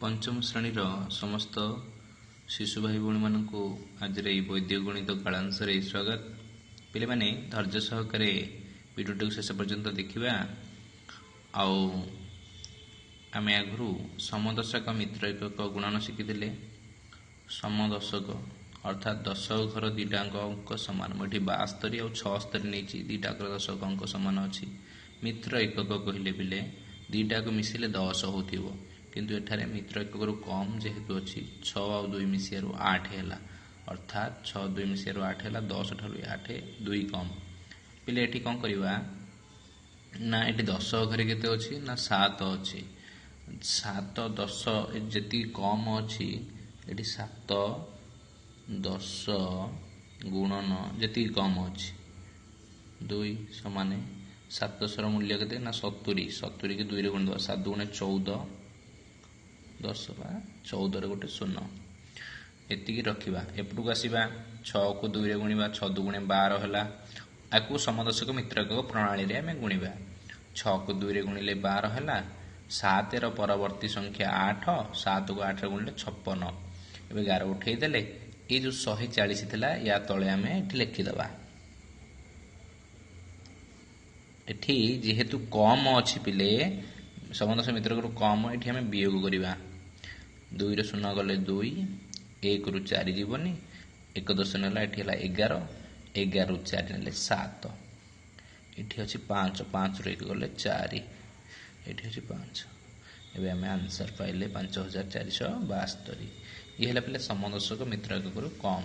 पंचम श्रेणीर समस्त शिशु भाई भौणी मानक आज वैद्य गणित कालांश स्वागत। पिले माने धैर्य सहकारे वीडियो शेष पर्यंत देखा। आम आगु समदर्शक मित्र एकक गुणन शिखी। समदर्शक अर्थात दशक घर दुईटा अंक सामान मुझे 72 और 76 नहीं दुईटा दशक अंक सामान अच्छी। मित्र एकक कहले पिले दुईटा मिसिले 10 हो किंतु एठारे मित्र एकक कम जेहेतु अच्छी 6 और 2 मिसियार 8 है अर्थात 6 2 मिसियार 8 है 10 ठार 8 2 कम। पिले एठी कौन करवा ना ये 10 घरे केते अच्छी ना 7 अच्छी 7 10 जी कम अच्छी ये 7 10 गुणन जी कम अच्छी 2 समान 700 मूल्य के ना 70 70 की 2 गुण 7 गुणे 14 10 14 गोटे 0 एति रखा। एपटू आसवा 6 को 2 गुणा 6 2 गुणे 12 है। आपको समदर्शक मित्रक प्रणाली आम गुणा 6 को 2 गुणिले 12 है। 7 परवर्ती संख्या 8 7 को 8 गुणिले 56 ए 11 उठेदेले ये जो 140 था या तले आम लिखिदबा। एठी जेहेतु कम अच्छी पिले समदर्शक मित्र कम ये आम वियोग करवा 2 रे 0 गले 2 1 रु 4 जीवनी 1 10 ना ये 11 11 रु 4 ने 7 ये अच्छी 5 5 रु 1 गले 4 ये अच्छी 5 एवं आम आंसर पाइले 5472 ये पे समदर्शक मित्र कम।